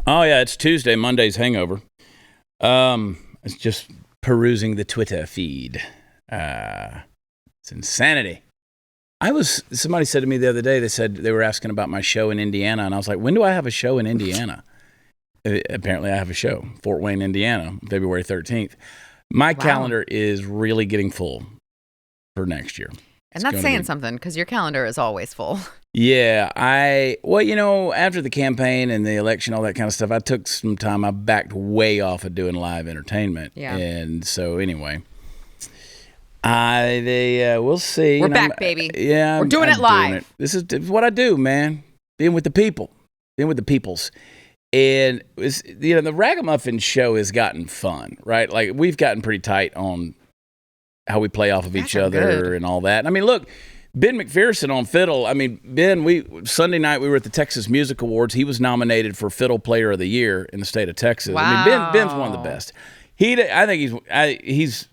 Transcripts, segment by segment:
Oh, yeah, it's Tuesday, Monday's hangover. It's just perusing the Twitter feed. It's insanity. Somebody said to me the other day, they said they were asking about my show in Indiana, and I was like, when do I have a show in Indiana? Apparently I have a show, Fort Wayne, Indiana, February 13th. My calendar is really getting full for next year. And that's saying something, because your calendar is always full. Yeah, after the campaign and the election, all that kind of stuff, I took some time. I backed way off of doing live entertainment. Yeah. And so anyway, we'll see. We're back, baby. Yeah. We're doing it live. This is what I do, man. Being with the people. Being with the peoples. And, the Ragamuffin show has gotten fun, right? Like, we've gotten pretty tight on how we play off of each other and all that. I mean, look, Ben McPherson on fiddle. I mean, Ben, Sunday night we were at the Texas Music Awards. He was nominated for Fiddle Player of the Year in the state of Texas. Wow. I mean, Ben's one of the best. I think he's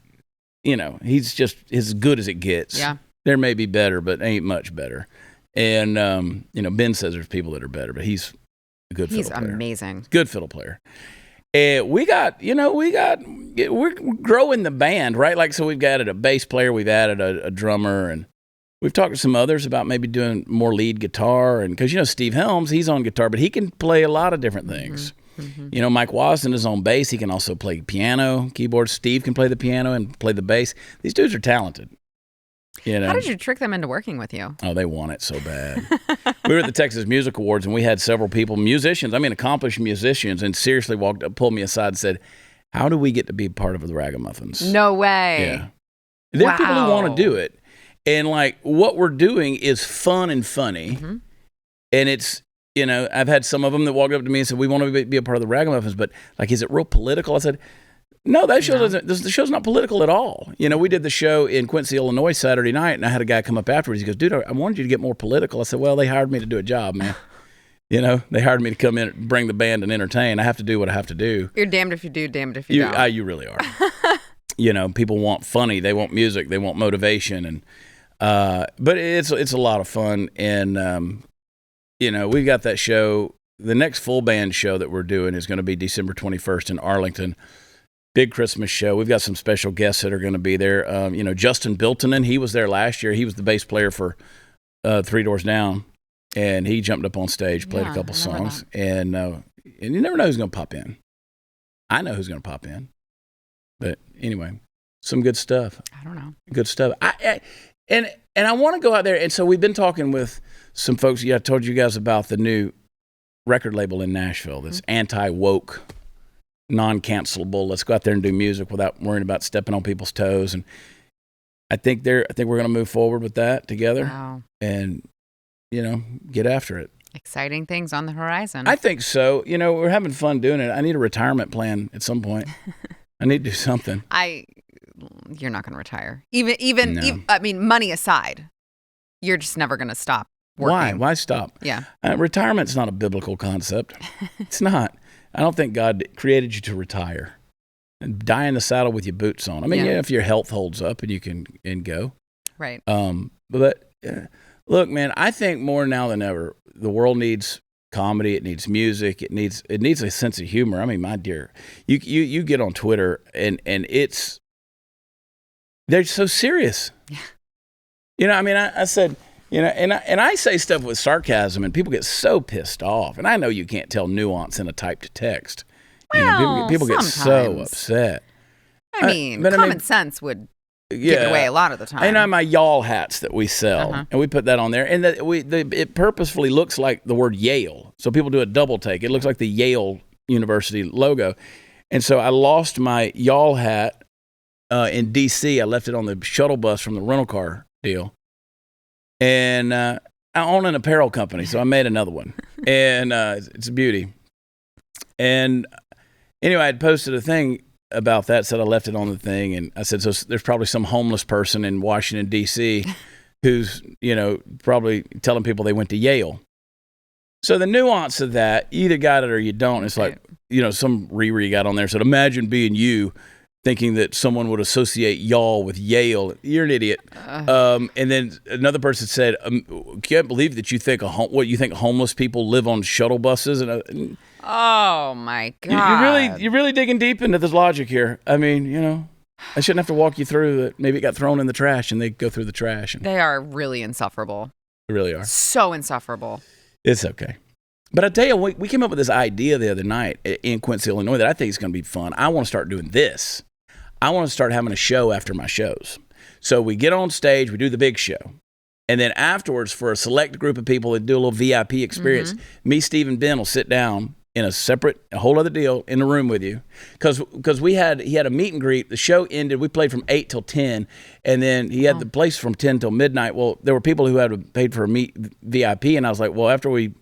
just as good as it gets. Yeah. There may be better, but ain't much better. And Ben says there's people that are better, but he's a good fiddle player. He's amazing. Good fiddle player. And we're growing the band, right? Like, so we've added a bass player, we've added a drummer, and we've talked to some others about maybe doing more lead guitar. And because, Steve Helms, he's on guitar, but he can play a lot of different things. Mm-hmm. Mike Wasden is on bass. He can also play piano, keyboard. Steve can play the piano and play the bass. These dudes are talented. How did you trick them into working with you? Oh, they want it so bad. We were at the Texas Music Awards, and we had several people, accomplished musicians, and seriously walked up, pulled me aside and said, how do we get to be part of the Ragamuffins? No way. Yeah. There are people who want to do it. And, what we're doing is fun and funny. Mm-hmm. And it's, I've had some of them that walked up to me and said, we want to be a part of the Ragamuffins, but, is it real political? I said, no, the show's not political at all. We did the show in Quincy, Illinois Saturday night, and I had a guy come up afterwards. He goes, dude, I wanted you to get more political. I said, well, they hired me to do a job, man. They hired me to come in, bring the band and entertain. I have to do what I have to do. You're damned if you do, damned if you don't. You really are. People want funny. They want music. They want motivation. And but it's a lot of fun. And, we've got that show. The next full band show that we're doing is going to be December 21st in Arlington. Big Christmas show. We've got some special guests that are going to be there. Justin Biltonen, he was there last year. He was the bass player for Three Doors Down, and he jumped up on stage, played a couple songs, and you never know who's going to pop in. I know who's going to pop in, but anyway, some good stuff. I don't know. Good stuff. And I want to go out there, and so we've been talking with some folks. I told you guys about the new record label in Nashville that's anti-woke, non-cancelable. Let's go out there and do music without worrying about stepping on people's toes. And I think we're going to move forward with that together. Wow. And get after it. Exciting things on the horizon. I think so. We're having fun doing it. I need a retirement plan at some point. I need to do something. You're not going to retire. Even money aside, you're just never going to stop working. Why stop? Yeah. Retirement's not a biblical concept. It's not. I don't think God created you to retire and die in the saddle with your boots on. I mean, if your health holds up and you can go. Right. Look, man, I think more now than ever, the world needs comedy. It needs music. It needs a sense of humor. I mean, my dear, you get on Twitter and they're so serious. Yeah. I said, and I say stuff with sarcasm, and people get so pissed off. And I know you can't tell nuance in a typed text. Well, people get so upset. Common sense would give it away a lot of the time. My y'all hats that we sell, and we put that on there, and it purposefully looks like the word Yale, so people do a double take. It looks like the Yale University logo, and so I lost my y'all hat in D.C. I left it on the shuttle bus from the rental car deal. And I own an apparel company, so I made another one. And it's a beauty. And anyway, I had posted a thing about that, said I left it on the thing. And I said, so there's probably some homeless person in Washington, D.C. who's, probably telling people they went to Yale. So the nuance of that, you either got it or you don't. It's like, some Riri got on there and said, imagine being you, thinking that someone would associate y'all with Yale. You're an idiot. And then another person said, can't believe that you think you think homeless people live on shuttle buses. And oh my God. You're really digging deep into this logic here. I mean, I shouldn't have to walk you through it. Maybe it got thrown in the trash and they go through the trash. They are really insufferable. They really are. So insufferable. It's okay. But I tell you, we came up with this idea the other night in Quincy, Illinois, that I think is going to be fun. I want to start doing this. I want to start having a show after my shows. So we get on stage, we do the big show. And then afterwards, for a select group of people that do a little VIP experience, me, Steve, and Ben will sit down in a whole other deal in the room with you. Because he had a meet and greet. The show ended. We played from 8 till 10. And then he had the place from 10 till midnight. Well, there were people who had paid for a meet VIP. And I was like, well, after we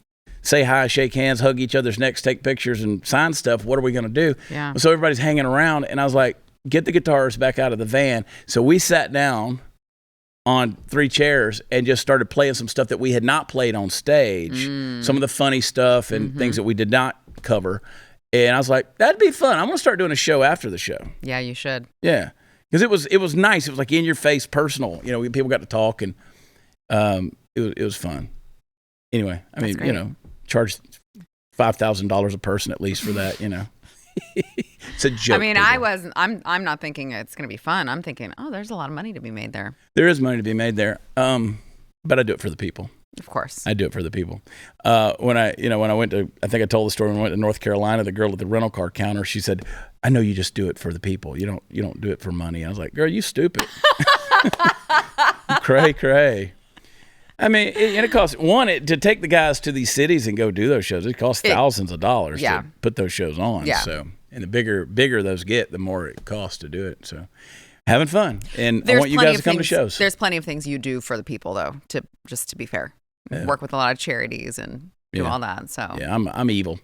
say hi, shake hands, hug each other's necks, take pictures, and sign stuff, what are we going to do? Yeah. So everybody's hanging around. And I was like, get the guitars back out of the van. So we sat down on 3 chairs and just started playing some stuff that we had not played on stage. Some of the funny stuff and things that we did not cover. And I was like, that'd be fun. I'm going to start doing a show after the show. Yeah, you should. Yeah. Because it was nice. It was like in your face, personal. People got to talk, and it was fun. Anyway, I mean, charge $5,000 a person at least for that, It's a joke. I mean, I'm not thinking it's going to be fun. I'm thinking, there's a lot of money to be made there. There is money to be made there. But I do it for the people. Of course. I do it for the people. When I went to, I think I told the story when I went to North Carolina, the girl at the rental car counter, she said, I know you just do it for the people. You don't do it for money. I was like, girl, you stupid. Cray. I mean, it costs to take the guys to these cities and go do those shows. It costs thousands of dollars to put those shows on. Yeah. So, and the bigger those get, the more it costs to do it. So, having fun, and I want you guys to come to shows. There's plenty of things you do for the people, though. To be fair, work with a lot of charities and do all that. So yeah, I'm evil.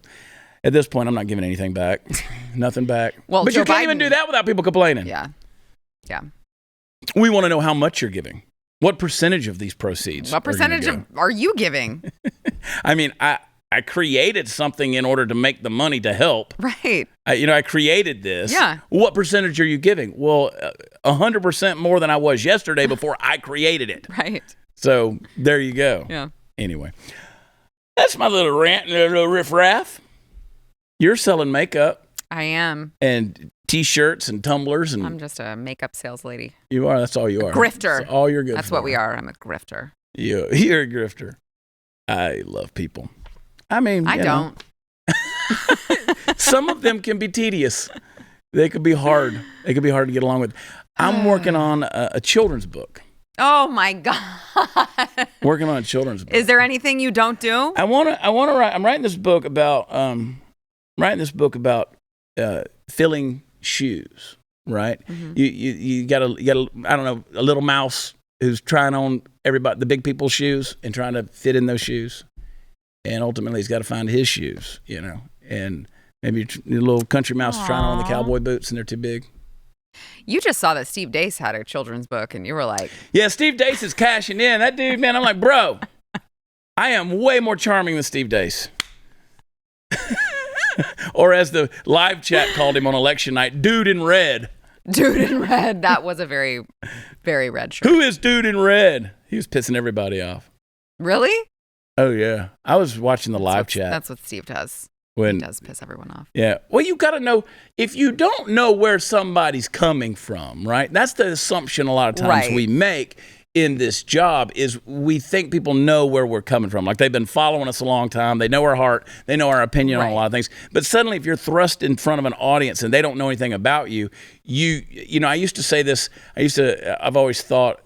At this point, I'm not giving anything back, nothing back. Well, but Joe you can't Biden, even do that without people complaining. Yeah. We want to know how much you're giving. What percentage of these proceeds? What percentage are you giving? I mean, I created something in order to make the money to help. Right. I created this. Yeah. What percentage are you giving? Well, 100% more than I was yesterday before I created it. Right. So there you go. Yeah. Anyway, that's my little rant and a little riff-raff. You're selling makeup. I am. And T-shirts and tumblers. And I'm just a makeup sales lady. You are. That's all you are. Grifter. That's all you're good That's for. what we are. I'm a grifter. You're a grifter. I love people. I mean, I don't. Some of them can be tedious. They could be hard. They could be hard to get along with. I'm working on a children's book. Oh my God. Working on a children's book. Is there anything you don't do? I want to write. I'm writing this book about filling shoes. Right. Mm-hmm. You got a I don't know, a little mouse who's trying on the big people's shoes and trying to fit in those shoes. And ultimately, he's got to find his shoes, and maybe a little country mouse trying on the cowboy boots and they're too big. You just saw that Steve Dace had a children's book and you were like... Yeah, Steve Dace is cashing in. That dude, man, I'm like, bro, I am way more charming than Steve Dace. Or as the live chat called him on election night, Dude in Red. Dude in Red. That was a very, very red shirt. Who is Dude in Red? He was pissing everybody off. Really? Oh, yeah. I was watching the live chat. That's what Steve does. He does piss everyone off. Yeah. Well, you got to know, if you don't know where somebody's coming from, right? That's the assumption a lot of times we make in this job is we think people know where we're coming from. Like they've been following us a long time. They know our heart. They know our opinion on a lot of things. But suddenly if you're thrust in front of an audience and they don't know anything about you, I used to say this. I've always thought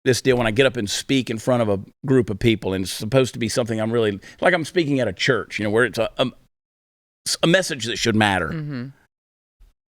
this deal when I get up and speak in front of a group of people, and it's supposed to be something I'm really, like I'm speaking at a church, where it's a message that should matter. Mm-hmm.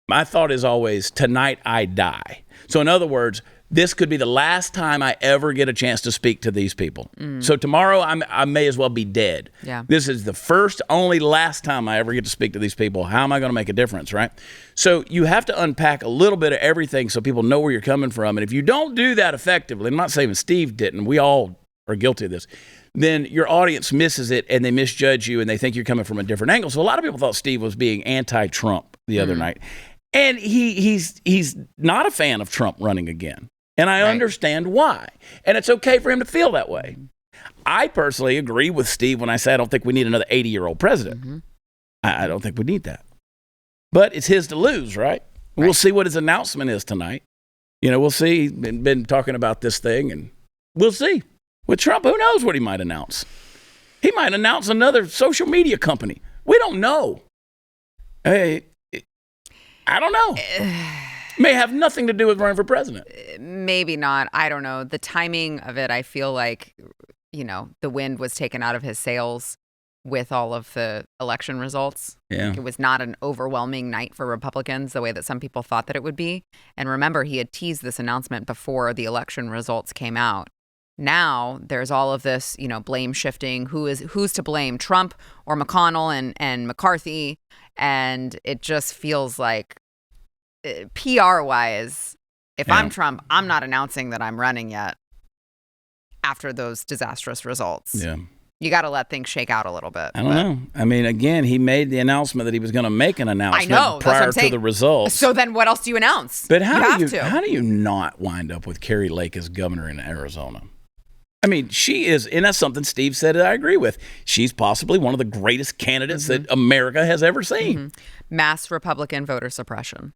My thought is always, tonight I die. So in other words, this could be the last time I ever get a chance to speak to these people. Mm. So tomorrow I may as well be dead. Yeah. This is the first, only last time I ever get to speak to these people. How am I going to make a difference, right? So you have to unpack a little bit of everything so people know where you're coming from. And if you don't do that effectively, I'm not saying Steve didn't, we all are guilty of this, then your audience misses it and they misjudge you and they think you're coming from a different angle. So a lot of people thought Steve was being anti-Trump the other night. And he's not a fan of Trump running again. And I understand why. And it's okay for him to feel that way. I personally agree with Steve when I say I don't think we need another 80-year-old president. Mm-hmm. I don't think we need that. But it's his to lose, right? We'll see what his announcement is tonight. We'll see. He's been talking about this thing, and we'll see. With Trump, who knows what he might announce? He might announce another social media company. We don't know. Hey, I don't know. May have nothing to do with running for president. Maybe not. I don't know. The timing of it, I feel like, the wind was taken out of his sails with all of the election results. Yeah. It was not an overwhelming night for Republicans the way that some people thought that it would be. And remember, he had teased this announcement before the election results came out. Now there's all of this, blame shifting. Who's to blame, Trump or McConnell and McCarthy? And it just feels like PR-wise, if I'm Trump, I'm not announcing that I'm running yet after those disastrous results. Yeah. You got to let things shake out a little bit. I don't know. I mean, again, he made the announcement that he was going to make an announcement prior to the results. So then what else do you announce? But how do you not wind up with Carrie Lake as governor in Arizona? I mean, she is, and that's something Steve said that I agree with. She's possibly one of the greatest candidates that America has ever seen. Mm-hmm. Mass Republican voter suppression.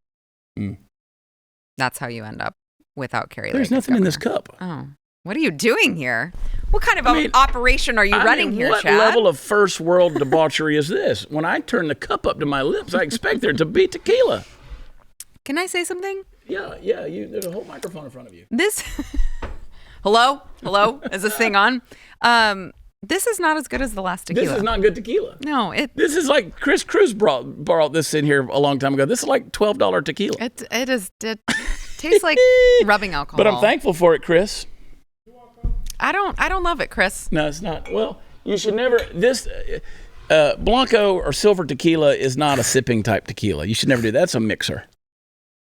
That's how you end up without Carrie Lake. There's nothing in this cup. Oh. What are you doing here? What kind of operation are you running here, what Chad? What level of first world debauchery is this? When I turn the cup up to my lips, I expect there to be tequila. Can I say something? Yeah. There's a whole microphone in front of you. This... Hello? Is this thing on? This is not as good as the last tequila. This is not good tequila. No, this is like Chris Cruz borrowed this in here a long time ago. This is like $12 tequila. It tastes like rubbing alcohol. But I'm thankful for it, Chris. I don't love it, Chris. No, it's not. Well, you should never. This Blanco or silver tequila is not a sipping type tequila. You should never do that. That's a mixer.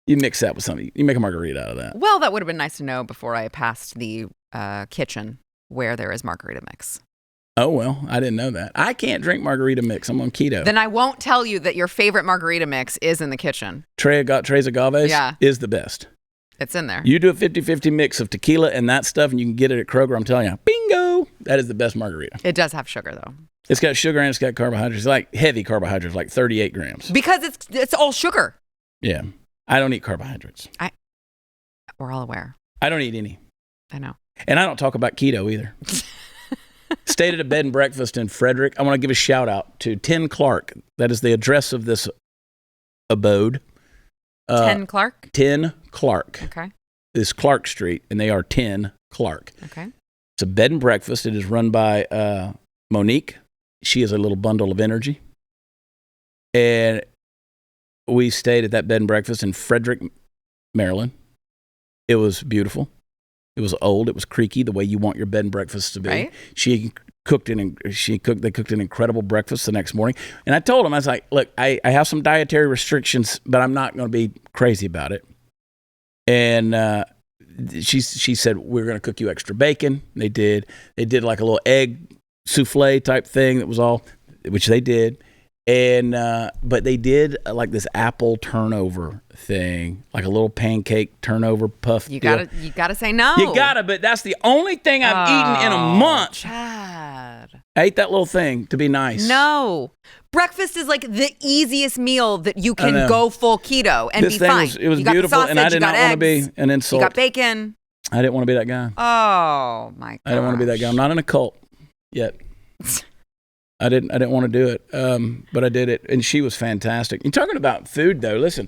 You mix that with something. You make a margarita out of that. Well, that would have been nice to know before I passed the kitchen where there is margarita mix. Oh, well, I didn't know that. I can't drink margarita mix. I'm on keto. Then I won't tell you that your favorite margarita mix is in the kitchen. Tres Agaves is the best. It's in there. You do a 50-50 mix of tequila and that stuff, and you can get it at Kroger. I'm telling you, bingo! That is the best margarita. It does have sugar, though. It's got sugar and it's got carbohydrates. It's like heavy carbohydrates, like 38 grams. Because it's all sugar. Yeah. I don't eat carbohydrates. We're all aware. I don't eat any. I know. And I don't talk about keto either. Stayed at a bed and breakfast in Frederick. I want to give a shout out to 10 Clark. That is the address of this abode. 10 Clark? 10 Clark. Okay. It's Clark Street, and they are 10 Clark. Okay. It's a bed and breakfast. It is run by Monique. She is a little bundle of energy. And we stayed at that bed and breakfast in Frederick, Maryland. It was beautiful. It was old. It was creaky, the way you want your bed and breakfast to be. Right. They cooked an incredible breakfast the next morning. And I told him, I was like, look, I have some dietary restrictions, but I'm not going to be crazy about it. And she said, we're going to cook you extra bacon. They did like a little egg souffle type thing that was all, which they did. And but they did like this apple turnover thing, like a little pancake turnover puff. You gotta say no. You gotta, but that's the only thing I've eaten in a month. Chad, I ate that little thing to be nice. No, breakfast is like the easiest meal that you can go full keto and be fine. It was beautiful, sausage, and I did not want to be an insult. You got bacon. I didn't want to be that guy. Oh my god! I didn't want to be that guy. I'm not in a cult yet. I didn't want to do it, but I did it, and she was fantastic. You're talking about food, though. Listen,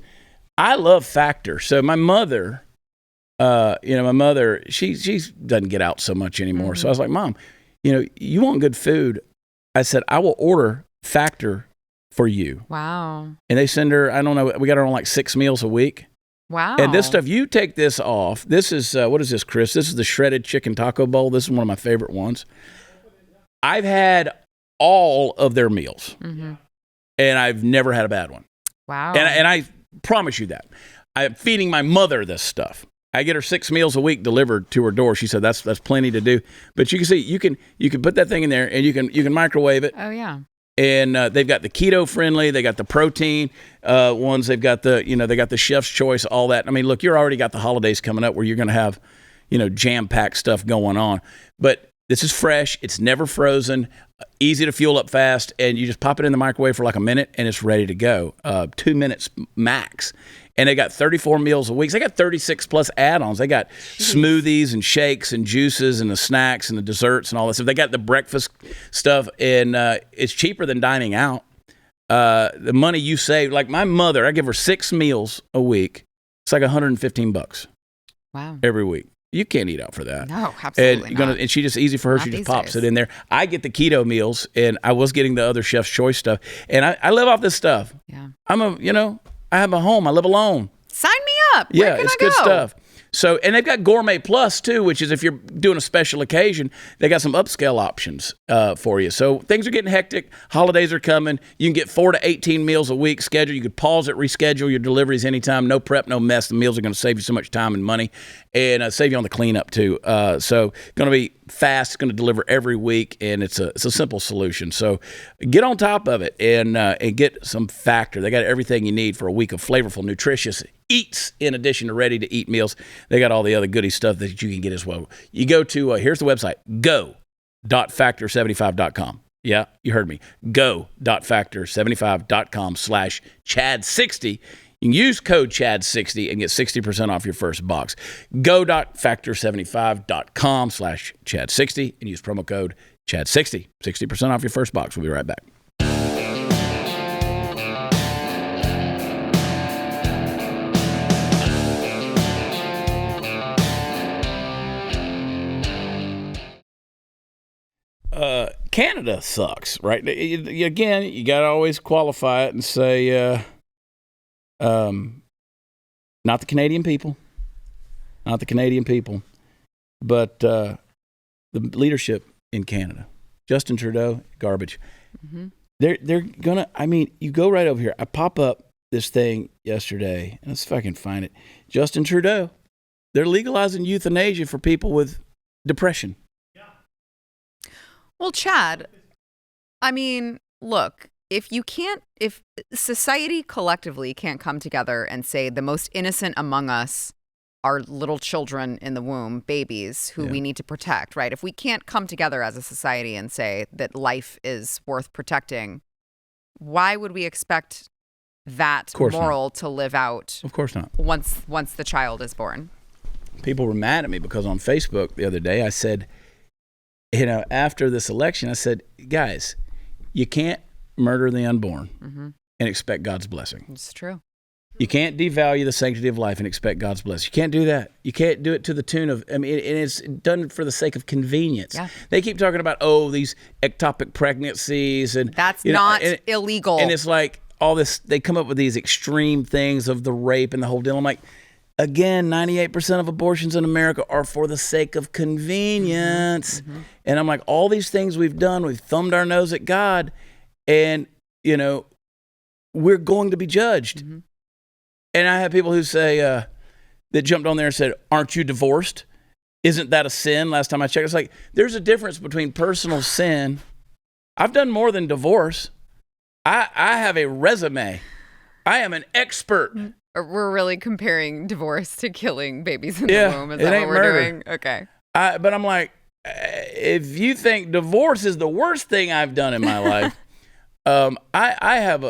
I love Factor. So my mother, she doesn't get out so much anymore. Mm-hmm. So I was like, Mom, you want good food? I said, I will order Factor for you. Wow. And they send her, I don't know, we got her on like 6 meals a week. Wow. And this stuff, you take this off. This is, what is this, Chris? This is the shredded chicken taco bowl. This is one of my favorite ones. I've had all of their meals, and I've never had a bad one. Wow. And I promise you that. I'm feeding my mother this stuff. I get her 6 meals a week delivered to her door. She said that's plenty to do. But you can see you can put that thing in there and you can microwave it. Oh yeah. And they've got the keto friendly, they got the protein ones, they've got they got the chef's choice, all that. I mean, look, you're already got the holidays coming up where you're going to have, jam-packed stuff going on. But this is fresh, it's never frozen, easy to fuel up fast, and you just pop it in the microwave for like a minute and it's ready to go. 2 minutes max. And they got 34 meals a week. They got 36 plus add-ons. They got smoothies and shakes and juices and the snacks and the desserts and all that stuff. They got the breakfast stuff, and it's cheaper than dining out. The money you save, like my mother, I give her 6 meals a week. It's like $115. Wow. Every week. You can't eat out for that. No, absolutely not. And she just easy for her. Not she just pops it in there. I get the keto meals, and I was getting the other chef's choice stuff, and I live off this stuff. Yeah. I have a home. I live alone. Sign me up. Yeah, it's good stuff. So, and they've got Gourmet Plus too, which is if you're doing a special occasion, they got some upscale options for you. So things are getting hectic. Holidays are coming. You can get 4 to 18 meals a week scheduled. You could pause it, reschedule your deliveries anytime. No prep, no mess. The meals are going to save you so much time and money, and save you on the cleanup too. So going to be fast. It's going to deliver every week, and it's a simple solution. So get on top of it and get some Factor. They got everything you need for a week of flavorful, nutritious eats in addition to ready-to-eat meals. They got all the other goody stuff that you can get as well. You go to, here's the website, go.factor75.com. Yeah, you heard me. Go.factor75.com/Chad60. You can use code Chad60 and get 60% off your first box. Go.factor75.com/Chad60 and use promo code Chad60. 60% off your first box. We'll be right back. Canada sucks, right? Again, you got to always qualify it and say, not the Canadian people, but the leadership in Canada. Justin Trudeau, garbage. Mm-hmm. They're gonna. I mean, you go right over here. I pop up this thing yesterday, and let's fucking find it. Justin Trudeau. They're legalizing euthanasia for people with depression. Well, Chad, I mean, look, if society collectively can't come together and say the most innocent among us are little children in the womb, babies who we need to protect, right? If we can't come together as a society and say that life is worth protecting, why would we expect that moral to live out? Of course not. Once the child is born. People were mad at me because on Facebook the other day I said, after this election, I said, guys, you can't murder the unborn and expect God's blessing. It's true. You can't devalue the sanctity of life and expect God's blessing. You can't do that. You can't do it to the tune of, and it's done for the sake of convenience. Yeah. They keep talking about, these ectopic pregnancies. And that's not illegal. And it's like all this, they come up with these extreme things of the rape and the whole deal. I'm like, again, 98% of abortions in America are for the sake of convenience. Mm-hmm. And I'm like, all these things we've done, we've thumbed our nose at God, and, we're going to be judged. Mm-hmm. And I have people who say, that jumped on there and said, aren't you divorced? Isn't that a sin? Last time I checked, it's like, there's a difference between personal sin. I've done more than divorce. I have a resume. I am an expert. We're really comparing divorce to killing babies in the womb. Is that what we're doing? Okay. But I'm like, if you think divorce is the worst thing I've done in my life, I have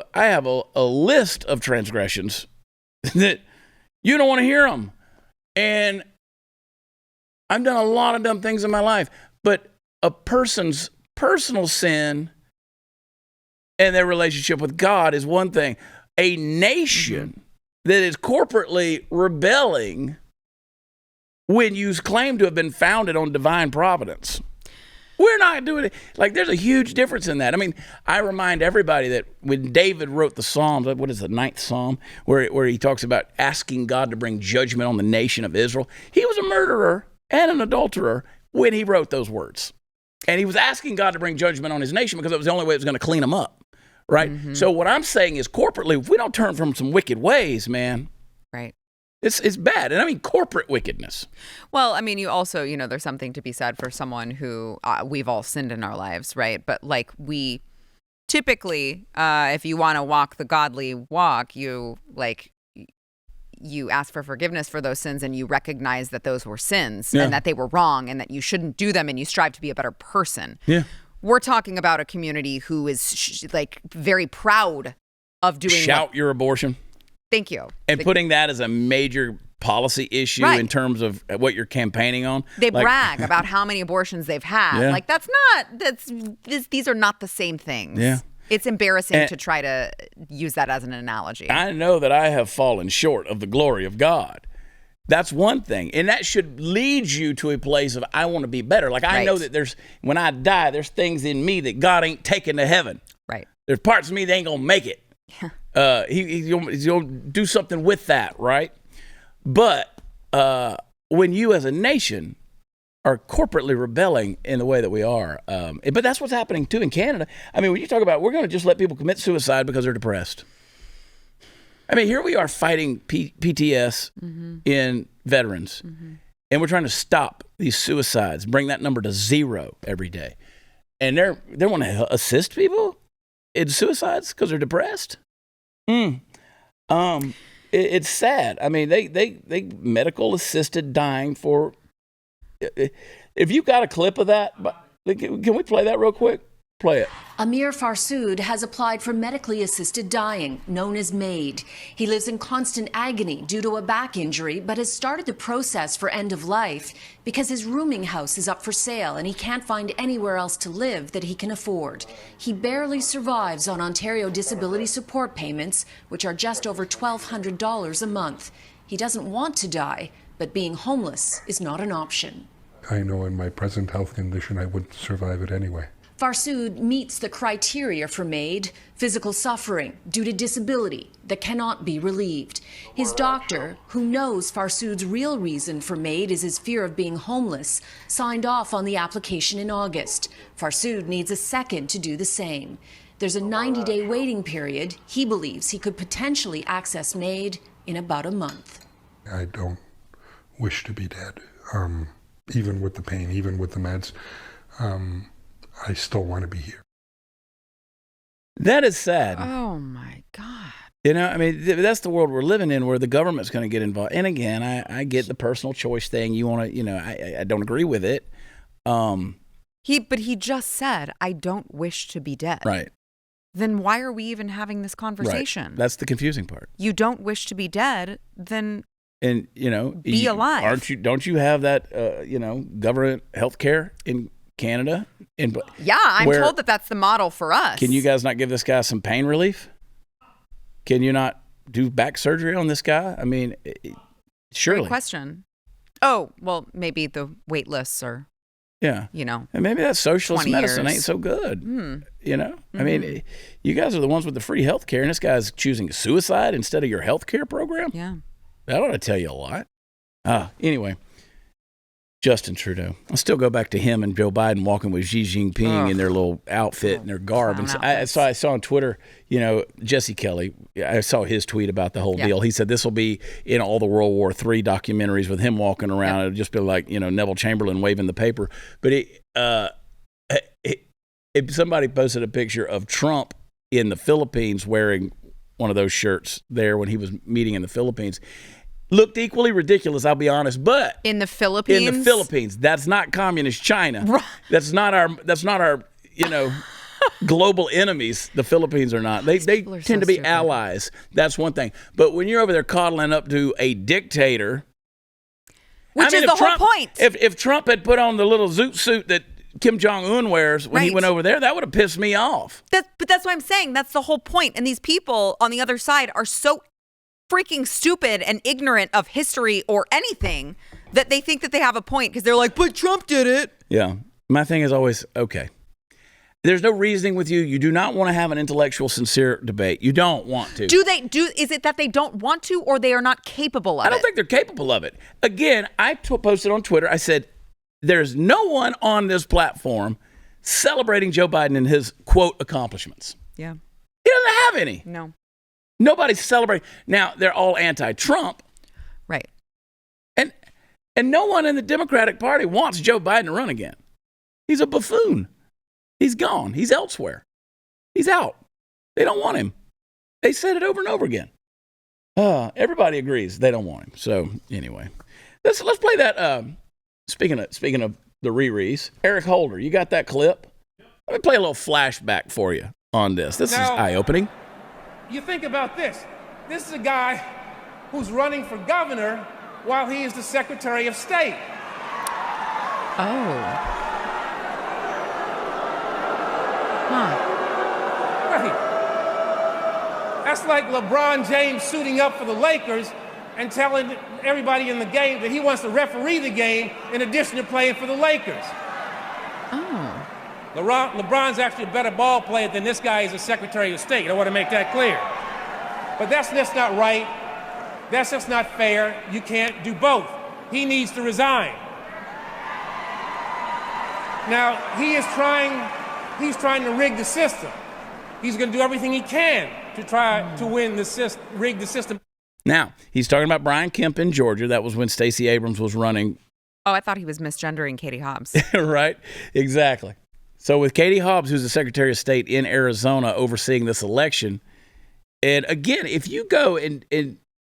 a list of transgressions that you don't want to hear them. And I've done a lot of dumb things in my life. But a person's personal sin and their relationship with God is one thing. A nation that is corporately rebelling when you claim to have been founded on divine providence. We're not doing it. Like, there's a huge difference in that. I mean, I remind everybody that when David wrote the Psalms, what is the 9th Psalm, where he talks about asking God to bring judgment on the nation of Israel, he was a murderer and an adulterer when he wrote those words. And he was asking God to bring judgment on his nation because it was the only way it was going to clean them up. Right. Mm-hmm. So what I'm saying is corporately, if we don't turn from some wicked ways, man, right, it's bad. And I mean, corporate wickedness. Well, I mean, you also, there's something to be said for someone who we've all sinned in our lives. Right. But like typically, if you want to walk the godly walk, you ask for forgiveness for those sins and you recognize that those were sins and that they were wrong and that you shouldn't do them and you strive to be a better person. Yeah. We're talking about a community who is very proud of doing Shout your abortion. Thank you. And putting that as a major policy issue in terms of what you're campaigning on. They brag about how many abortions they've had. Yeah. These are not the same things. Yeah. It's embarrassing to try to use that as an analogy. I know that I have fallen short of the glory of God. That's one thing. And that should lead you to a place of, I want to be better. Like, I know that when I die, there's things in me that God ain't taking to heaven. Right. There's parts of me that ain't going to make it. He's going to do something with that, right? But when you as a nation are corporately rebelling in the way that we are, but that's what's happening too in Canada. I mean, when you talk about we're going to just let people commit suicide because they're depressed. I mean, here we are fighting PTS in veterans, and we're trying to stop these suicides, bring that number to 0 every day. And they want to assist people in suicides because they're depressed. It's sad. I mean, they medical assisted dying for. If you got a clip of that, can we play that real quick? Play it. Amir Farsood has applied for medically assisted dying, known as MAID. He lives in constant agony due to a back injury, but has started the process for end of life because his rooming house is up for sale and he can't find anywhere else to live that he can afford. He barely survives on Ontario disability support payments, which are just over $1,200 a month. He doesn't want to die, but being homeless is not an option. I know in my present health condition I wouldn't survive it anyway. Farsood meets the criteria for MAID, physical suffering due to disability that cannot be relieved. His doctor, who knows Farsood's real reason for MAID is his fear of being homeless, signed off on the application in August. Farsood needs a second to do the same. There's a 90-day waiting period. He believes he could potentially access MAID in about a month. I don't wish to be dead, even with the pain, even with the meds. I still want to be here. That is sad. Oh, my God. You know, I mean, that's the world we're living in where the government's going to get involved. And again, I get the personal choice thing. You want to, I don't agree with it. But he just said, I don't wish to be dead. Right. Then why are we even having this conversation? Right. That's the confusing part. You don't wish to be dead, then be alive. Don't you have that, government health care in Canada? I'm told that that's the model for us. Can you guys not give this guy some pain relief? Can you not do back surgery on this guy? I mean, surely. Great question. Oh, well, maybe the wait lists are, and maybe that socialist medicine ain't so good. I mean, you guys are the ones with the free health care, and this guy's choosing suicide instead of your health care program? Yeah. That ought to tell you a lot. Anyway. Justin Trudeau. I'll still go back to him and Joe Biden walking with Xi Jinping in their little outfit and their garb. And I saw on Twitter, Jesse Kelly, I saw his tweet about the whole deal. He said this will be in all the World War III documentaries with him walking around. It'll just be like, Neville Chamberlain waving the paper. But somebody posted a picture of Trump in the Philippines wearing one of those shirts there when he was meeting in the Philippines. Looked equally ridiculous, I'll be honest, but in the Philippines, that's not communist China. Right. That's not our global enemies. The Philippines are not. They tend to be allies. That's one thing. But when you're over there coddling up to a dictator, which is the whole point. If Trump had put on the little zoot suit that Kim Jong-un wears when he went over there, that would have pissed me off. But that's what I'm saying. That's the whole point. And these people on the other side are so freaking stupid and ignorant of history or anything that they think that they have a point because they're like, but Trump did it. Yeah. My thing is always, okay. There's no reasoning with you. You do not want to have an intellectual, sincere debate. You don't want to. Is it that they don't want to or they are not capable of it? I don't think they're capable of it. Again, I posted on Twitter, I said, there's no one on this platform celebrating Joe Biden and his, quote, accomplishments. Yeah. He doesn't have any. No. Nobody's celebrating. Now, they're all anti-Trump. Right. And no one in the Democratic Party wants Joe Biden to run again. He's a buffoon. He's gone. He's elsewhere. He's out. They don't want him. They said it over and over again. Everybody agrees they don't want him. So anyway, let's play that. Speaking of the Riris, Eric Holder, you got that clip? Let me play a little flashback for you on this. This is eye-opening. You think about this. This is a guy who's running for governor while he is the Secretary of State. Oh. Right. That's like LeBron James suiting up for the Lakers and telling everybody in the game that he wants to referee the game in addition to playing for the Lakers. Oh. LeBron's actually a better ball player than this guy is a Secretary of State. I want to make that clear. But that's just not right. That's just not fair. You can't do both. He needs to resign. Now, he's trying to rig the system. He's going to do everything he can to try to rig the system. Now, he's talking about Brian Kemp in Georgia. That was when Stacey Abrams was running. Oh, I thought he was misgendering Katie Hobbs. Right? Exactly. So with Katie Hobbs, who's the Secretary of State in Arizona overseeing this election, and again, if you go and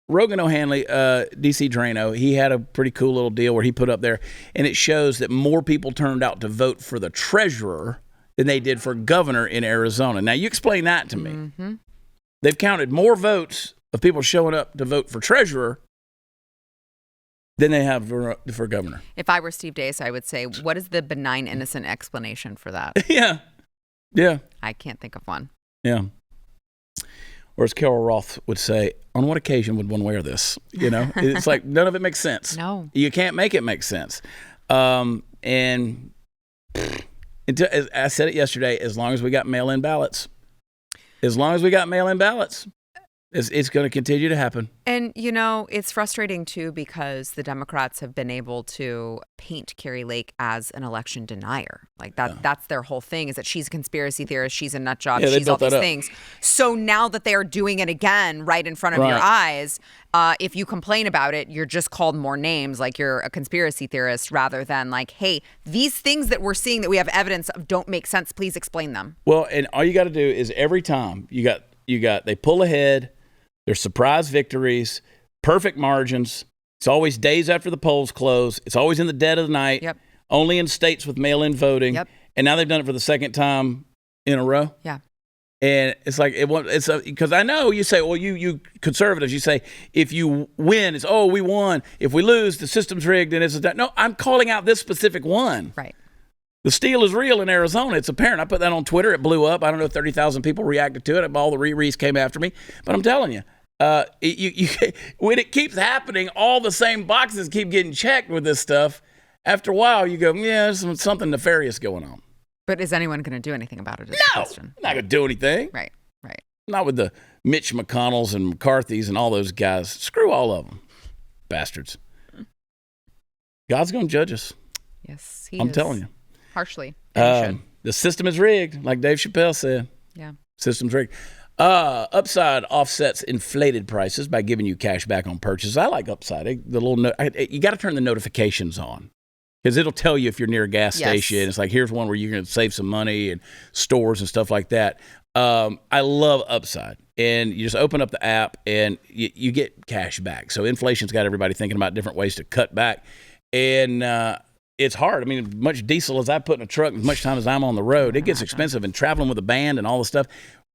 Rogan O'Hanley, DC Drano, he had a pretty cool little deal where he put up there, and it shows that more people turned out to vote for the treasurer than they did for governor in Arizona. Now, you explain that to me. Mm-hmm. They've counted more votes of people showing up to vote for treasurer than they have for governor. If I were Steve Deace, I would say, what is the benign, innocent explanation for that? Yeah. I can't think of one. Yeah. Or as Carol Roth would say, on what occasion would one wear this? You know, it's like none of it makes sense. No. You can't make it make sense. And as I said it yesterday, as long as we got mail-in ballots, it's going to continue to happen. And, you know, it's frustrating, too, because the Democrats have been able to paint Carrie Lake as an election denier. Like, that's their whole thing, is that she's a conspiracy theorist, she's a nut job, she's all these things. So now that they are doing it again right in front of your eyes, if you complain about it, you're just called more names, like you're a conspiracy theorist, rather than like, hey, these things that we're seeing that we have evidence of don't make sense, please explain them. Well, and all you got to do is every time they pull ahead, there's surprise victories, perfect margins. It's always days after the polls close. It's always in the dead of the night. Yep. Only in states with mail-in voting. Yep. And now they've done it for the second time in a row. Yeah. And it's like because I know you say, well, you conservatives, you say if you win, it's we won. If we lose, the system's rigged, and it's that. No, I'm calling out this specific one. Right. The steal is real in Arizona. It's apparent. I put that on Twitter. It blew up. I don't know, 30,000 people reacted to it. All the Riris came after me. But I'm telling you, when it keeps happening, all the same boxes keep getting checked with this stuff. After a while, you go, yeah, there's something nefarious going on. But is anyone going to do anything about it? No, not going to do anything. Right. Not with the Mitch McConnells and McCarthy's and all those guys. Screw all of them. Bastards. God's going to judge us. Yes, I'm telling you. Harshly. The system is rigged, like Dave Chappelle said. Yeah. System's rigged. Upside offsets inflated prices by giving you cash back on purchases. I like Upside. You got to turn the notifications on because it'll tell you if you're near a gas station. It's like, here's one where you're going to save some money and stores and stuff like that. I love Upside. And you just open up the app and you get cash back. So inflation's got everybody thinking about different ways to cut back. And it's hard. I mean, as much diesel as I put in a truck, as much time as I'm on the road, it gets expensive. And traveling with a band and all the stuff,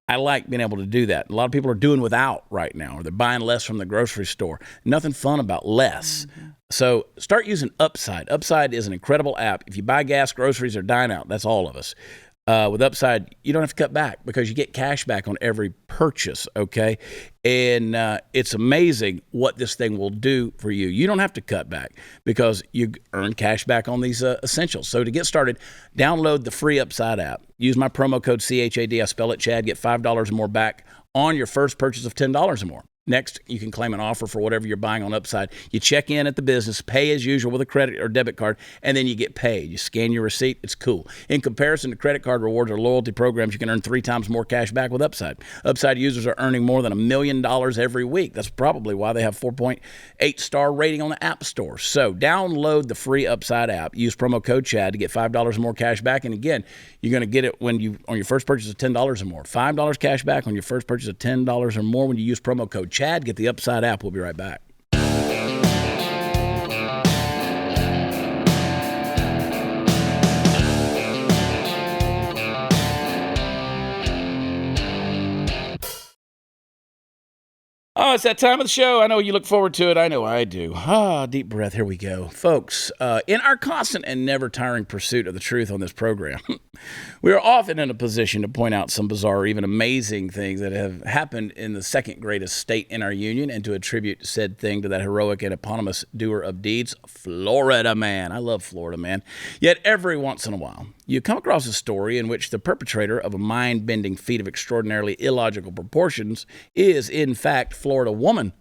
I like being able to do that. A lot of people are doing without right now, or they're buying less from the grocery store. Nothing fun about less. Mm-hmm. So start using Upside. Upside is an incredible app. If you buy gas, groceries, or dine out, that's all of us. With Upside, you don't have to cut back because you get cash back on every purchase, okay? And it's amazing what this thing will do for you. You don't have to cut back because you earn cash back on these essentials. So to get started, download the free Upside app. Use my promo code CHAD. I spell it Chad. Get $5 or more back on your first purchase of $10 or more. Next, you can claim an offer for whatever you're buying on Upside. You check in at the business, pay as usual with a credit or debit card, and then you get paid. You scan your receipt. It's cool. In comparison to credit card rewards or loyalty programs, you can earn 3 times more cash back with Upside. Upside users are earning more than $1 million every week. That's probably why they have 4.8-star rating on the App Store. So download the free Upside app. Use promo code Chad to get $5 more cash back. And again, you're going to get it when you on your first purchase of $10 or more. $5 cash back on your first purchase of $10 or more when you use promo code Chad. Get the Upside app. We'll be right back. Oh, it's that time of the show. I know you look forward to it. I know I do. Deep breath. Here we go. Folks, in our constant and never tiring pursuit of the truth on this program, we are often in a position to point out some bizarre or even amazing things that have happened in the second greatest state in our union and to attribute said thing to that heroic and eponymous doer of deeds, Florida man. I love Florida man. Yet every once in a while, you come across a story in which the perpetrator of a mind-bending feat of extraordinarily illogical proportions is, in fact, Florida woman.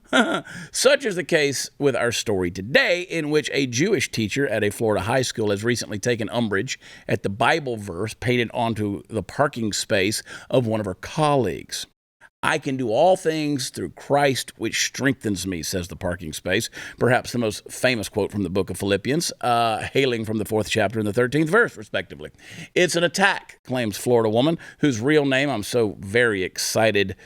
Such is the case with our story today, in which a Jewish teacher at a Florida high school has recently taken umbrage at the Bible verse painted onto the parking space of one of her colleagues. I can do all things through Christ, which strengthens me, says the parking space. Perhaps the most famous quote from the book of Philippians, hailing from the 4th chapter and the 13th verse, respectively. It's an attack, claims Florida woman, whose real name I'm so very excited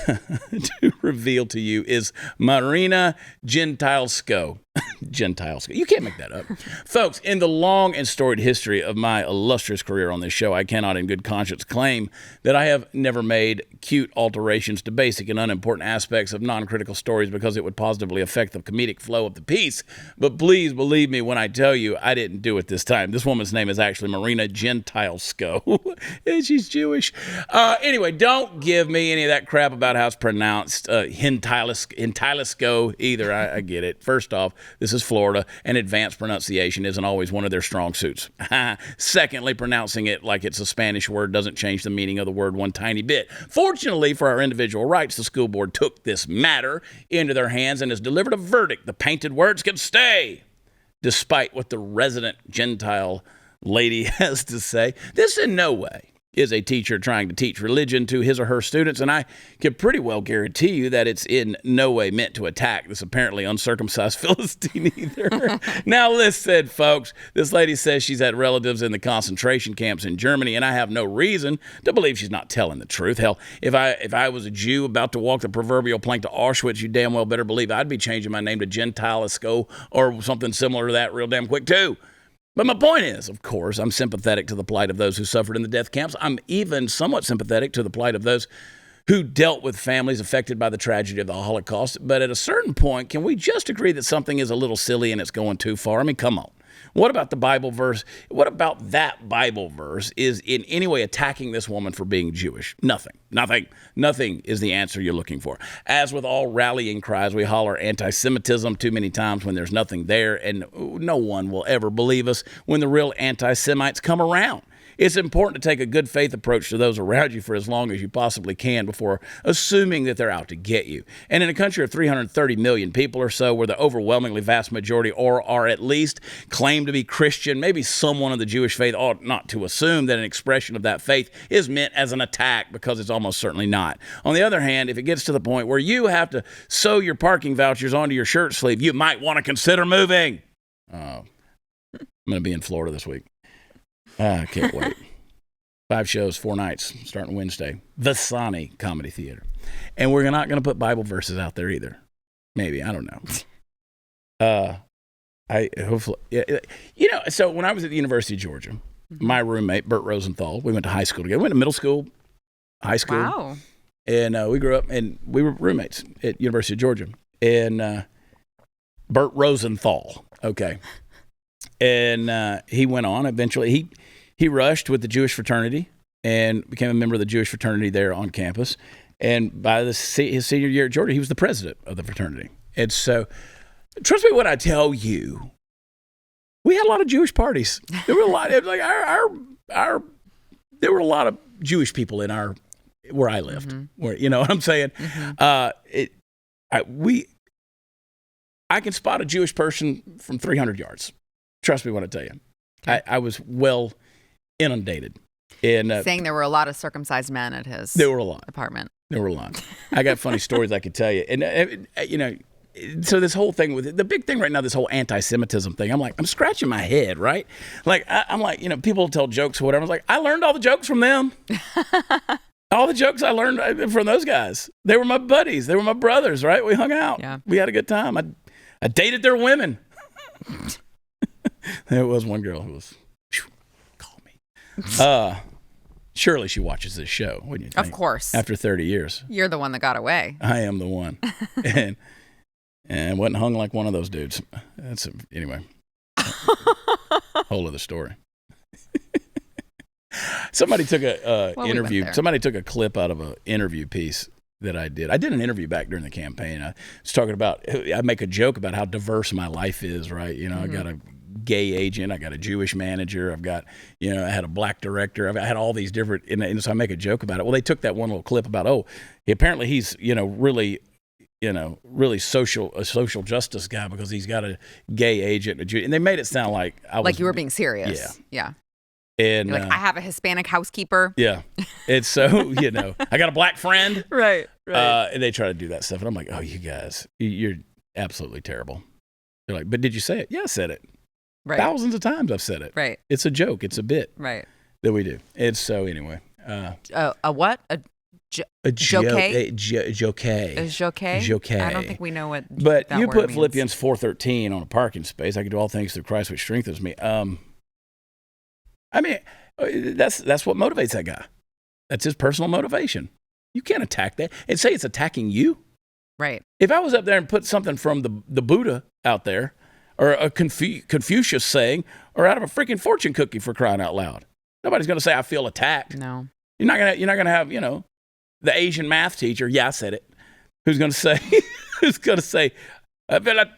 to reveal to you is Marina Gentilesco. Gentilesco. You can't make that up. Folks, in the long and storied history of my illustrious career on this show, I cannot in good conscience claim that I have never made cute alterations to basic and unimportant aspects of non-critical stories because it would positively affect the comedic flow of the piece. But please believe me when I tell you I didn't do it this time. This woman's name is actually Marina Gentilesco. And she's Jewish. Anyway, don't give me any of that crap about how it's pronounced Gentilesco either. I get it. First off, this is Florida, and advanced pronunciation isn't always one of their strong suits. Secondly, pronouncing it like it's a Spanish word doesn't change the meaning of the word one tiny bit. Fortunately for our individual rights, the school board took this matter into their hands and has delivered a verdict. The painted words can stay, despite what the resident Gentile lady has to say. This in no way is a teacher trying to teach religion to his or her students, and I can pretty well guarantee you that it's in no way meant to attack this apparently uncircumcised Philistine either. Now listen, folks, this lady says she's had relatives in the concentration camps in Germany, and I have no reason to believe she's not telling the truth. Hell, if I was a Jew about to walk the proverbial plank to Auschwitz, you damn well better believe I'd be changing my name to Gentilesco or something similar to that real damn quick too. But my point is, of course, I'm sympathetic to the plight of those who suffered in the death camps. I'm even somewhat sympathetic to the plight of those who dealt with families affected by the tragedy of the Holocaust. But at a certain point, can we just agree that something is a little silly and it's going too far? I mean, come on. What about the Bible verse? What about that Bible verse is in any way attacking this woman for being Jewish? Nothing is the answer you're looking for. As with all rallying cries, we holler anti-Semitism too many times when there's nothing there, and no one will ever believe us when the real anti-Semites come around. It's important to take a good faith approach to those around you for as long as you possibly can before assuming that they're out to get you. And in a country of 330 million people or so, where the overwhelmingly vast majority are at least claim to be Christian, maybe someone of the Jewish faith ought not to assume that an expression of that faith is meant as an attack, because it's almost certainly not. On the other hand, if it gets to the point where you have to sew your parking vouchers onto your shirt sleeve, you might want to consider moving. I'm going to be in Florida this week. I can't wait. 5 shows, 4 nights, starting Wednesday. Vasani Comedy Theater. And we're not going to put Bible verses out there either. Maybe. I don't know. So when I was at the University of Georgia, my roommate, Bert Rosenthal, we went to high school together. We went to middle school, high school. Wow. And we grew up, and we were roommates at University of Georgia. And Bert Rosenthal, okay. And he went on eventually. He rushed with the Jewish fraternity and became a member of the Jewish fraternity there on campus. And by his senior year at Georgia, he was the president of the fraternity. And so, trust me when I tell you, we had a lot of Jewish parties. There were a lot of, like there were a lot of Jewish people in where I lived. Mm-hmm. Where, you know what I'm saying? Mm-hmm. I can spot a Jewish person from 300 yards. Trust me when I tell you. Okay. I was well inundated. And saying there were a lot of circumcised men at his there were a lot. apartment. There were a lot. I got funny stories I could tell you. And, you know, so this whole thing with it, the big thing right now, this whole anti-Semitism thing, I'm scratching my head, right? Like, I'm like, you know, people tell jokes or whatever. I was like, I learned all the jokes from them. All the jokes I learned from those guys. They were my buddies. They were my brothers, right? We hung out. Yeah. We had a good time. I dated their women. There was one girl who was, call me. Surely she watches this show, wouldn't you think? Of course. After 30 years. You're the one that got away. I am the one. and wasn't hung like one of those dudes. Anyway. Whole other story. Somebody took a interview. Somebody took a clip out of an interview piece that I did. I did an interview back during the campaign. I was talking about, I make a joke about how diverse my life is, right? You know, I got a gay agent, I got a Jewish manager, I've got, you know, I had a black director, I had all these different, and so I make a joke about it. Well, they took that one little clip about, apparently he's, you know, really a social justice guy because he's got a gay agent, and they made it sound like like you were being serious. Yeah. And you're like, I have a Hispanic housekeeper. Yeah. And so, you know, I got a black friend. Right. And they try to do that stuff. And I'm like, oh, you guys, you're absolutely terrible. They're like, but did you say it? Yeah, I said it. Right. Thousands of times I've said it. Right. It's a joke. It's a bit. Right. That we do. And so anyway. A what? A joke? A joke. A joke? Joke. I don't think we know what But that you word put means. Philippians 4:13 on a parking space. I can do all things through Christ which strengthens me. I mean, that's what motivates that guy. That's his personal motivation. You can't attack that and say it's attacking you. Right. If I was up there and put something from the Buddha out there, or a Confucius saying, or out of a freaking fortune cookie, for crying out loud, nobody's going to say I feel attacked. No. You're not gonna have, you know, the Asian math teacher. Yeah, I said it. Who's going to say? I feel like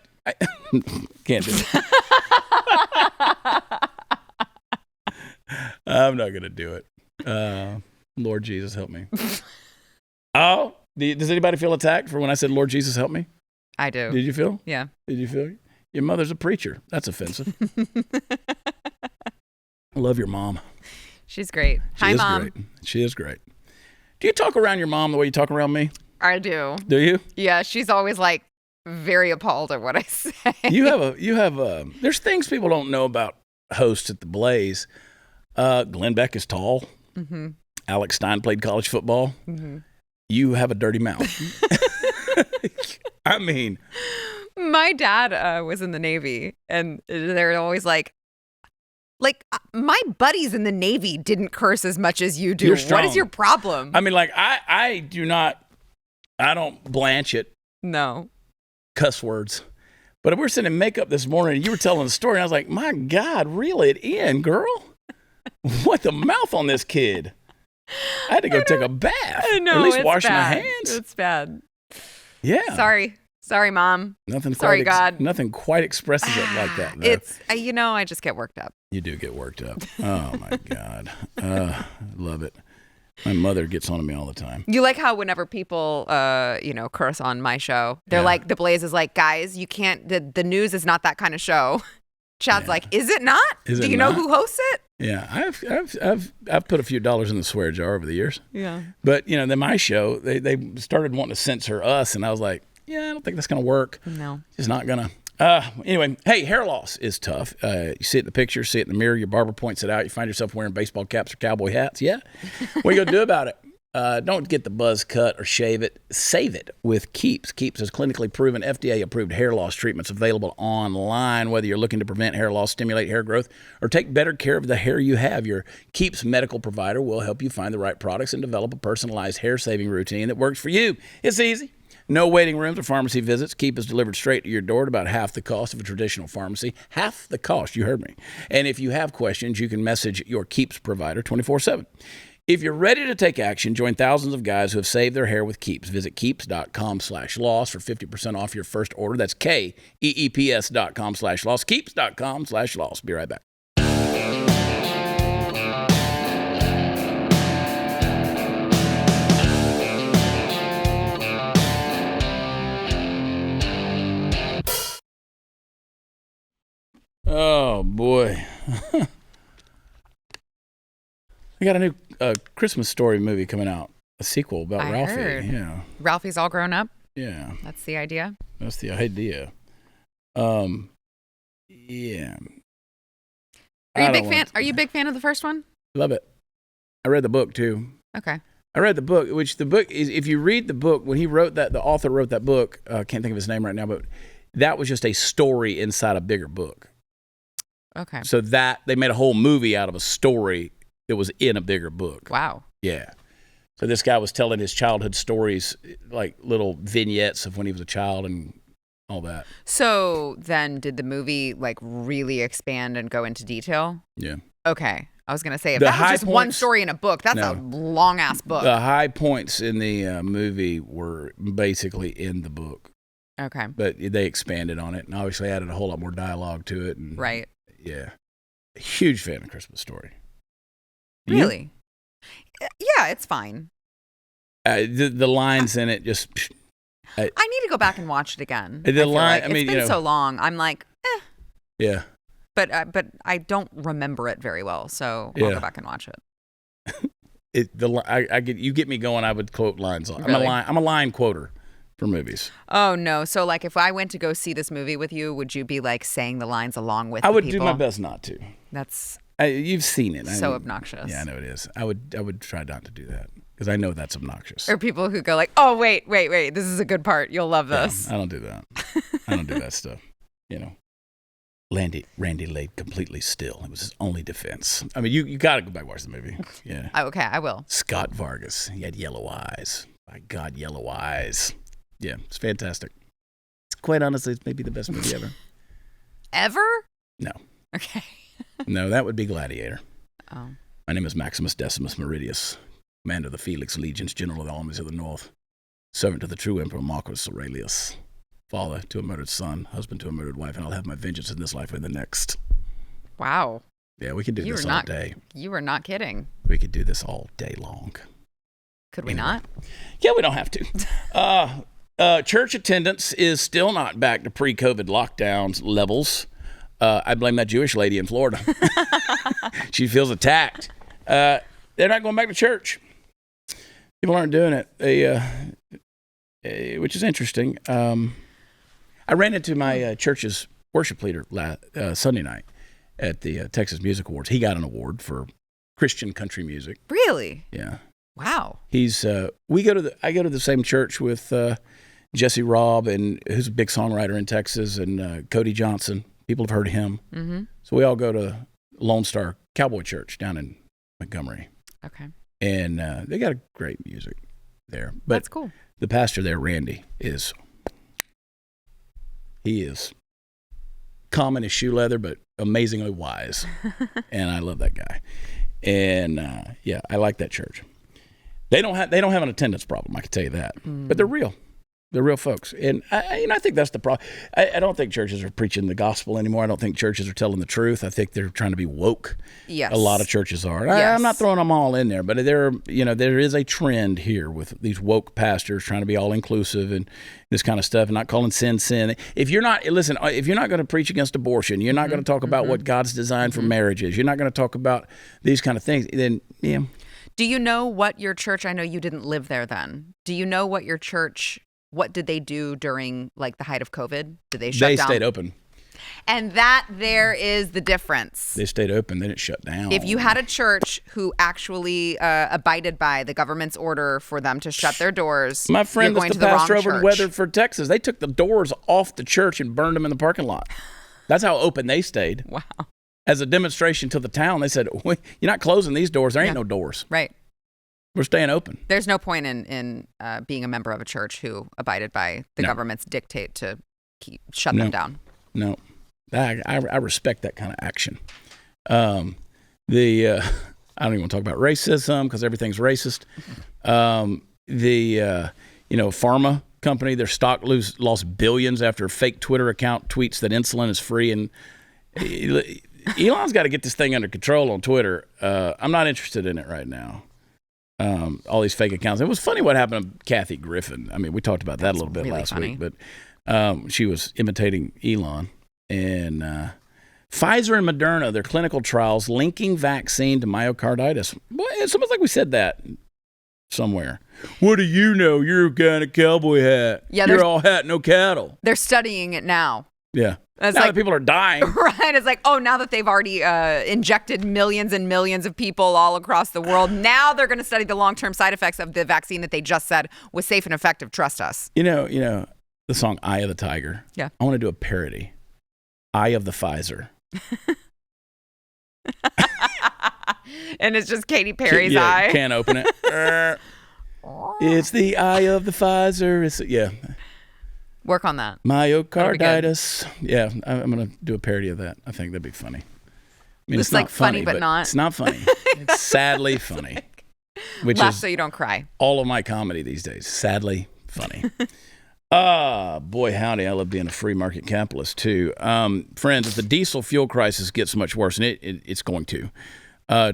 can't do it. I'm not going to do it. Lord Jesus, help me. Oh, does anybody feel attacked for when I said, Lord Jesus, help me? I do. Did you feel? Yeah. Did you feel? Your mother's a preacher. That's offensive. I love your mom. She's great. Hi, Mom. Great. She is great. Do you talk around your mom the way you talk around me? I do. Do you? Yeah, she's always like very appalled at what I say. You have there's things people don't know about hosts at the Blaze. Glenn Beck is tall. Mm-hmm. Alex Stein played college football. Mm-hmm. You have a dirty mouth. I mean, my dad was in the Navy, and they're always like, my buddies in the Navy didn't curse as much as you do. You're strong. What is your problem? I mean, like, I don't blanch it. No. Cuss words. But we were sitting in makeup this morning, and you were telling a story, and I was like, my God, reel it in, girl. What the mouth on this kid? I had to go take a bath. I know, or at least wash bad. my hands. It's bad. Yeah. Sorry, Mom. Nothing God. Nothing quite expresses it like that, though. It's, I just get worked up. You do get worked up. Oh, my God. Love it. My mother gets on to me all the time. You like how whenever people, curse on my show, they're like, the Blaze is like, guys, you can't, the news is not that kind of show. Chad's like, is it not? Do you know who hosts it? Yeah, I've put a few dollars in the swear jar over the years. Yeah. But, you know, then my show, they started wanting to censor us, and I was like, yeah, I don't think that's going to work. No. It's not going to. Anyway, hey, hair loss is tough. You see it in the picture, see it in the mirror, your barber points it out, you find yourself wearing baseball caps or cowboy hats. Yeah. What are you going to do about it? Don't get the buzz cut or shave it. Save it with Keeps. Keeps is clinically proven, FDA-approved hair loss treatments available online. Whether you're looking to prevent hair loss, stimulate hair growth, or take better care of the hair you have, your Keeps medical provider will help you find the right products and develop a personalized hair-saving routine that works for you. It's easy. No waiting rooms or pharmacy visits. Keep is delivered straight to your door at about half the cost of a traditional pharmacy. Half the cost, you heard me. And if you have questions, you can message your Keeps provider 24/7. If you're ready to take action, join thousands of guys who have saved their hair with Keeps. Visit keeps.com/loss for 50% off your first order. That's KEEPS.com/loss. Keeps.com/loss. Be right back. They got a new Christmas Story movie coming out, a sequel about I Ralphie. heard. Yeah. Ralphie's all grown up. Yeah. That's the idea. That's the idea. Yeah. Are you a big fan? Are you a big fan of the first one? Love it. I read the book too. Okay. I read the book, which the book is, if you read the book, when he wrote that, the author wrote that book, I can't think of his name right now, but that was just a story inside a bigger book. Okay. So that, they made a whole movie out of a story that was in a bigger book. Wow. Yeah. So this guy was telling his childhood stories, like little vignettes of when he was a child and all that. So then did the movie like really expand and go into detail? Yeah. Okay. I was going to say, if The that was high just one points- story in a book, that's No. a long-ass book. The high points in the movie were basically in the book, Okay. but they expanded on it and obviously added a whole lot more dialogue to it. And, Right. Yeah. Huge fan of Christmas Story. You? Really? Yeah, it's fine. The lines in it just... I need to go back and watch it again. The I feel line- like. I mean, it's been you know- so long. I'm like, Yeah. but I don't remember it very well, so I'll Yeah. go back and watch it. You get me going. I would quote lines. Really? I'm a line quoter for movies. Oh no! So like, if I went to go see this movie with you, would you be like saying the lines along with? I the would people? do my best not to. That's You've seen it. so obnoxious. Yeah, I know it is. I would try not to do that because I know that's obnoxious. Or people who go like, "Oh wait, this is a good part. You'll love this." Yeah, I don't do that. I don't do that stuff. You know, Randy laid completely still. It was his only defense. I mean, you got to go back and watch the movie. Yeah. Okay, I will. Scott Vargas. He had yellow eyes. My God, yellow eyes. Yeah, it's fantastic. It's quite honestly, it's maybe the best movie ever. Ever? No. Okay. No, that would be Gladiator. Oh. My name is Maximus Decimus Meridius, commander of the Felix Legions, general of the armies of the North, servant to the true Emperor Marcus Aurelius, father to a murdered son, husband to a murdered wife, and I'll have my vengeance in this life or in the next. Wow. Yeah, we could do this all day. You were not kidding. We could do this all day long. Could we Anyway. not? Yeah, we don't have to. Church attendance is still not back to pre-COVID lockdowns levels. I blame that Jewish lady in Florida. She feels attacked. They're not going back to church. People aren't doing it. Which is interesting. I ran into my church's worship leader Sunday night at the Texas Music Awards. He got an award for Christian country music. Really? Yeah. Wow. He's I go to the same church with Jesse Robb, and who's a big songwriter in Texas, and Cody Johnson. People have heard of him. Mm-hmm. So we all go to Lone Star Cowboy Church down in Montgomery. Okay. And they got a great music there. But that's cool. The pastor there, Randy, is common as shoe leather, but amazingly wise. And I love that guy. And yeah, I like that church. They don't have an attendance problem, I can tell you that. But they're real. They're real folks. And I think that's the problem. I don't think churches are preaching the gospel anymore. I don't think churches are telling the truth. I think they're trying to be woke. Yes. A lot of churches are. Yes. I'm not throwing them all in there, but there is a trend here with these woke pastors trying to be all inclusive and this kind of stuff, and not calling sin. If you're not going to preach against abortion, you're not going to talk about what God's designed for marriage is. You're not going to talk about these kind of things. Then, yeah. Do you know what your church? I know you didn't live there then. Do you know what your church? What did they do during like the height of COVID? Did they shut down? They stayed open. And that there is the difference. They stayed open. They didn't shut down. If you had a church who actually abided by the government's order for them to shut their doors, my friend you're that's going the to the pastor wrong over in church. Weatherford, Texas, they took the doors off the church and burned them in the parking lot. That's how open they stayed. Wow. As a demonstration to the town, they said, "You're not closing these doors. There ain't no doors. Right. We're staying open." There's no point in being a member of a church who abided by the government's dictate to shut them down. No. I respect that kind of action. I don't even want to talk about racism because everything's racist. Pharma company, their stock lost billions after a fake Twitter account tweets that insulin is free. And Elon's got to get this thing under control on Twitter. I'm not interested in it right now. All these fake accounts. It was funny what happened to Kathy Griffin. I mean, we talked about that a little bit really last funny. week, but she was imitating Elon and Pfizer and Moderna, their clinical trials linking vaccine to myocarditis. Boy, it's almost like we said that somewhere. What do you know? You're a kind of cowboy hat. Yeah, you're all hat, no cattle. They're studying it now. Yeah. It's now like, that people are dying. Right. It's like, oh, now that they've already injected millions and millions of people all across the world, now they're going to study the long-term side effects of the vaccine that they just said was safe and effective. Trust us. You know, the song Eye of the Tiger. Yeah. I want to do a parody. Eye of the Pfizer. And it's just Katy Perry's eye. Can't open it. It's the eye of the Pfizer. Yeah. Work on that. Myocarditis. Yeah, I'm going to do a parody of that. I think that'd be funny. I mean, it's like funny, but not. It's not funny. It's sadly funny. Which Laugh is so you don't cry. all of my comedy these days. Sadly funny. Boy, howdy. I love being a free market capitalist, too. Friends, if the diesel fuel crisis gets much worse, and it's going to,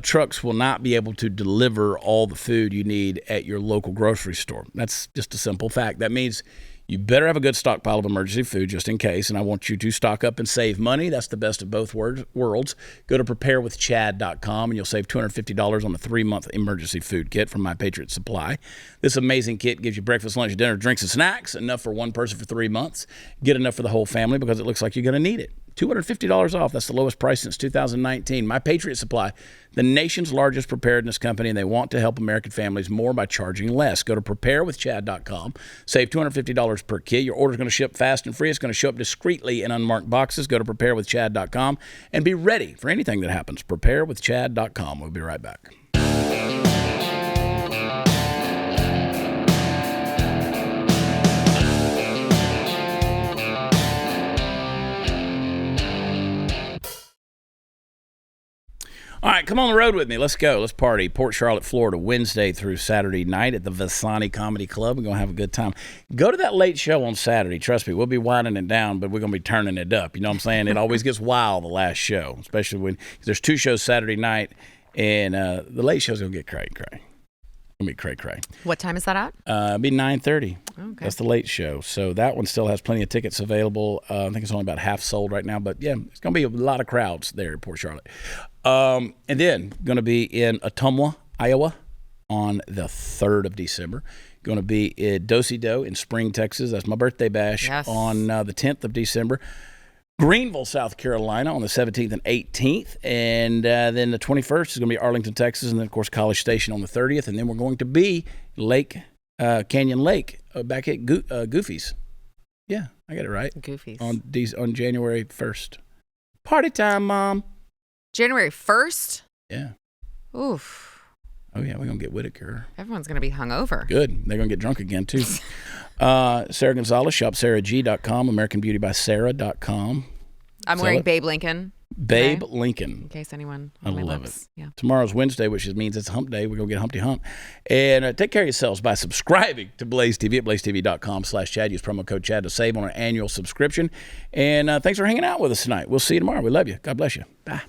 trucks will not be able to deliver all the food you need at your local grocery store. That's just a simple fact. That means you better have a good stockpile of emergency food just in case, and I want you to stock up and save money. That's the best of both worlds. Go to preparewithchad.com, and you'll save $250 on a 3-month emergency food kit from My Patriot Supply. This amazing kit gives you breakfast, lunch, dinner, drinks, and snacks, enough for one person for 3 months. Get enough for the whole family because it looks like you're going to need it. $250 off. That's the lowest price since 2019. My Patriot Supply, the nation's largest preparedness company, and they want to help American families more by charging less. Go to preparewithchad.com. Save $250 per kit. Your order's going to ship fast and free. It's going to show up discreetly in unmarked boxes. Go to preparewithchad.com and be ready for anything that happens. Preparewithchad.com. We'll be right back. All right, come on the road with me. Let's go. Let's party. Port Charlotte, Florida, Wednesday through Saturday night at the Vasani Comedy Club. We're going to have a good time. Go to that late show on Saturday. Trust me, we'll be winding it down, but we're going to be turning it up. You know what I'm saying? It always gets wild the last show, especially when there's 2 shows Saturday night, and the late show's going to get cray. Going to be cray. What time is that at? It'll be 9:30. Okay. That's the late show. So that one still has plenty of tickets available. I think it's only about half sold right now. But, yeah, it's going to be a lot of crowds there at Port Charlotte. And then going to be in Ottumwa, Iowa on the 3rd of December. Going to be in Do-Si-Do in Spring, Texas. That's my birthday bash on the 10th of December. Greenville, South Carolina on the 17th and 18th. And then the 21st is going to be Arlington, Texas. And then, of course, College Station on the 30th. And then we're going to be Canyon Lake back at Goofy's. Yeah, I got it right. Goofy's. On January 1st. Party time, Mom. January 1st? Yeah. Oof. Oh, yeah, we're going to get Whitaker. Everyone's going to be hungover. Good. They're going to get drunk again, too. Sara Gonzales, shop sarag.com, americanbeautybysarah.com. I'm wearing Babe Lincoln. Babe Lincoln. In case anyone. I love lips. it. Yeah. Tomorrow's Wednesday, which means it's hump day. We're going to get Humpty Hump. And take care of yourselves by subscribing to Blaze TV at blazetv.com/Chad. Use promo code Chad to save on an annual subscription. And thanks for hanging out with us tonight. We'll see you tomorrow. We love you. God bless you. Bye.